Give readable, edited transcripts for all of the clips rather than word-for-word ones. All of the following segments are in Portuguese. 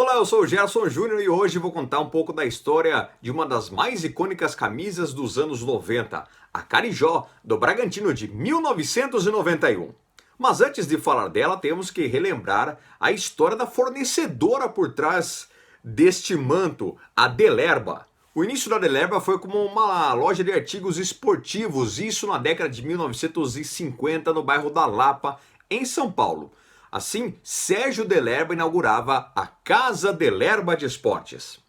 Olá, eu sou o Gerson Júnior e hoje vou contar um pouco da história de uma das mais icônicas camisas dos anos 90, a Carijó, do Bragantino de 1991. Mas antes de falar dela, temos que relembrar a história da fornecedora por trás deste manto, a Delerba. O início da Delerba foi como uma loja de artigos esportivos, isso na década de 1950 no bairro da Lapa, em São Paulo. Assim, Sérgio Delerba inaugurava a Casa Delerba de Esportes.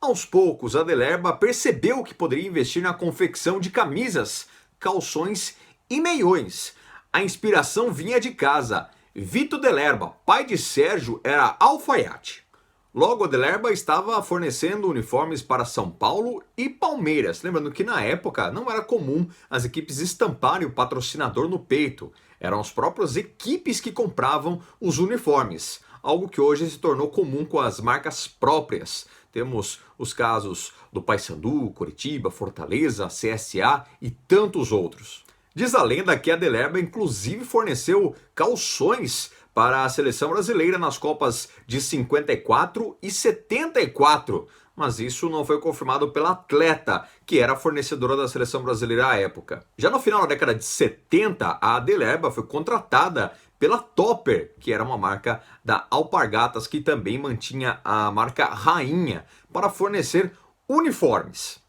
Aos poucos, a Delerba percebeu que poderia investir na confecção de camisas, calções e meiões. A inspiração vinha de casa. Vito Delerba, pai de Sérgio, era alfaiate. Logo, a Delerba estava fornecendo uniformes para São Paulo e Palmeiras. Lembrando que na época não era comum as equipes estamparem o patrocinador no peito. Eram as próprias equipes que compravam os uniformes. Algo que hoje se tornou comum com as marcas próprias. Temos os casos do Paysandu, Coritiba, Fortaleza, CSA e tantos outros. Diz a lenda que a Delerba inclusive forneceu calções para a seleção brasileira nas Copas de 54 e 74, mas isso não foi confirmado pela atleta, que era a fornecedora da seleção brasileira à época. Já no final da década de 70, a Delerba foi contratada pela Topper, que era uma marca da Alpargatas, que também mantinha a marca Rainha, para fornecer uniformes.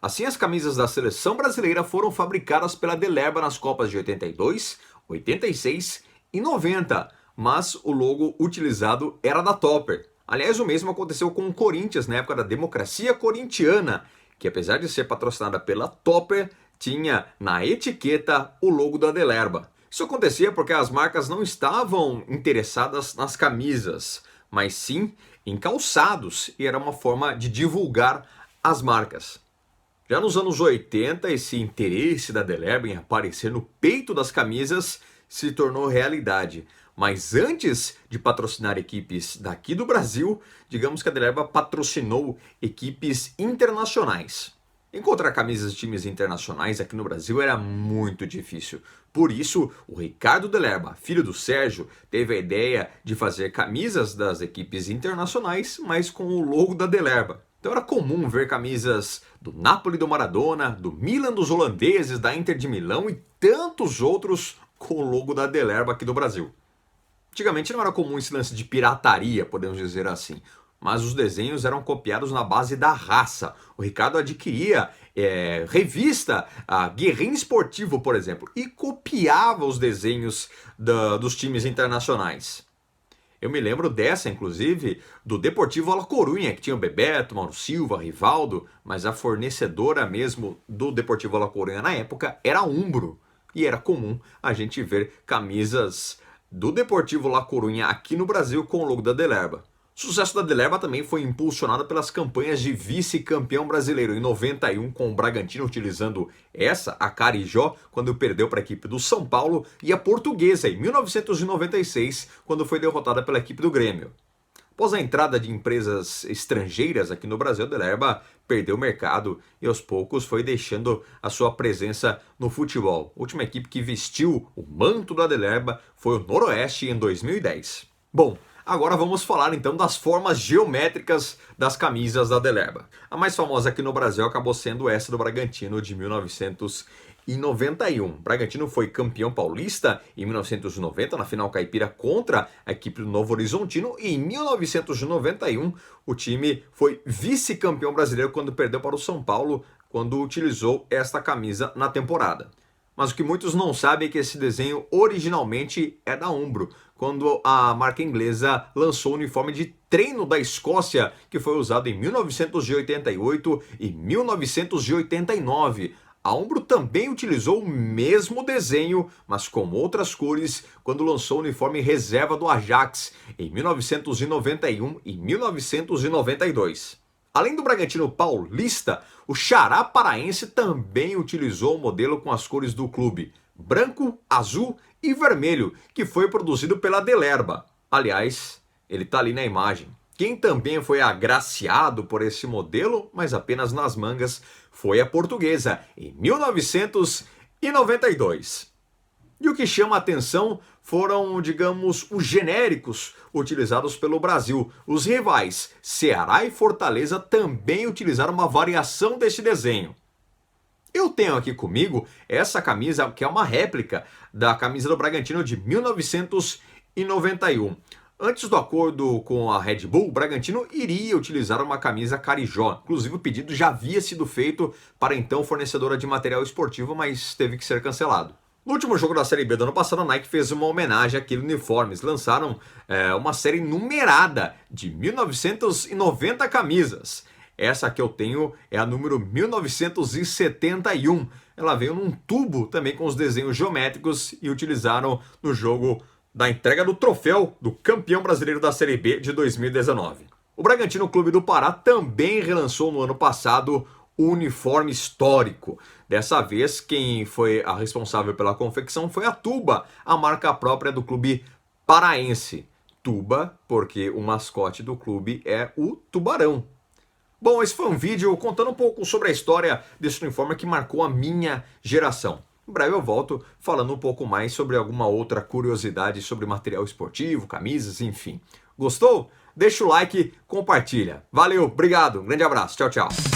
Assim, as camisas da seleção brasileira foram fabricadas pela Delerba nas Copas de 82, 86 e 90, mas o logo utilizado era da Topper. Aliás, o mesmo aconteceu com o Corinthians na época da Democracia Corintiana, que apesar de ser patrocinada pela Topper, tinha na etiqueta o logo da Delerba. Isso acontecia porque as marcas não estavam interessadas nas camisas, mas sim em calçados, e era uma forma de divulgar as marcas. Já nos anos 80, esse interesse da Delerba em aparecer no peito das camisas se tornou realidade. Mas antes de patrocinar equipes daqui do Brasil, digamos que a Delerba patrocinou equipes internacionais. Encontrar camisas de times internacionais aqui no Brasil era muito difícil. Por isso, o Ricardo Delerba, filho do Sérgio, teve a ideia de fazer camisas das equipes internacionais, mas com o logo da Delerba. Então era comum ver camisas do Napoli do Maradona, do Milan dos holandeses, da Inter de Milão e tantos outros com o logo da Delerba aqui do Brasil. Antigamente não era comum esse lance de pirataria, podemos dizer assim, mas os desenhos eram copiados na base da raça. O Ricardo adquiria revista, a Guerrinha Esportivo, por exemplo, e copiava os desenhos dos times internacionais. Eu me lembro dessa, inclusive, do Deportivo La Coruña, que tinha o Bebeto, Mauro Silva, Rivaldo, mas a fornecedora mesmo do Deportivo La Coruña na época era a Umbro. E era comum a gente ver camisas do Deportivo La Coruña aqui no Brasil com o logo da Delerba. O sucesso da Delerba também foi impulsionado pelas campanhas de vice-campeão brasileiro em 91, com o Bragantino utilizando a Carijó, quando perdeu para a equipe do São Paulo, e a Portuguesa em 1996, quando foi derrotada pela equipe do Grêmio. Após a entrada de empresas estrangeiras aqui no Brasil, a Delerba perdeu o mercado e aos poucos foi deixando a sua presença no futebol. A última equipe que vestiu o manto da Delerba foi o Noroeste em 2010. Bom, agora vamos falar então das formas geométricas das camisas da Delerba. A mais famosa aqui no Brasil acabou sendo essa do Bragantino de 1991. Bragantino foi campeão paulista em 1990 na final caipira contra a equipe do Novo Horizontino, e em 1991 o time foi vice-campeão brasileiro quando perdeu para o São Paulo, quando utilizou esta camisa na temporada. Mas o que muitos não sabem é que esse desenho originalmente é da Umbro, quando a marca inglesa lançou o uniforme de treino da Escócia, que foi usado em 1988 e 1989. A Umbro também utilizou o mesmo desenho, mas com outras cores, quando lançou o uniforme reserva do Ajax em 1991 e 1992. Além do Bragantino paulista, o Xará paraense também utilizou o modelo com as cores do clube, branco, azul e vermelho, que foi produzido pela Delerba. Aliás, ele está ali na imagem. Quem também foi agraciado por esse modelo, mas apenas nas mangas, foi a Portuguesa, em 1992. E o que chama a atenção foram, digamos, os genéricos utilizados pelo Brasil. Os rivais Ceará e Fortaleza também utilizaram uma variação deste desenho. Eu tenho aqui comigo essa camisa, que é uma réplica da camisa do Bragantino de 1991. Antes do acordo com a Red Bull, o Bragantino iria utilizar uma camisa Carijó. Inclusive, o pedido já havia sido feito para a então fornecedora de material esportivo, mas teve que ser cancelado. No último jogo da Série B do ano passado, a Nike fez uma homenagem àquele uniforme. Eles lançaram uma série numerada de 1990 camisas. Essa que eu tenho é a número 1971. Ela veio num tubo também com os desenhos geométricos e utilizaram no jogo da entrega do troféu do campeão brasileiro da Série B de 2019. O Bragantino Clube do Pará também relançou no ano passado o uniforme histórico. Dessa vez, quem foi a responsável pela confecção foi a Tuba, a marca própria do clube paraense. Tuba, porque o mascote do clube é o tubarão. Bom, esse foi um vídeo contando um pouco sobre a história desse uniforme que marcou a minha geração. Em breve eu volto falando um pouco mais sobre alguma outra curiosidade sobre material esportivo, camisas, enfim. Gostou? Deixa o like, compartilha. Valeu, obrigado, um grande abraço, tchau, tchau.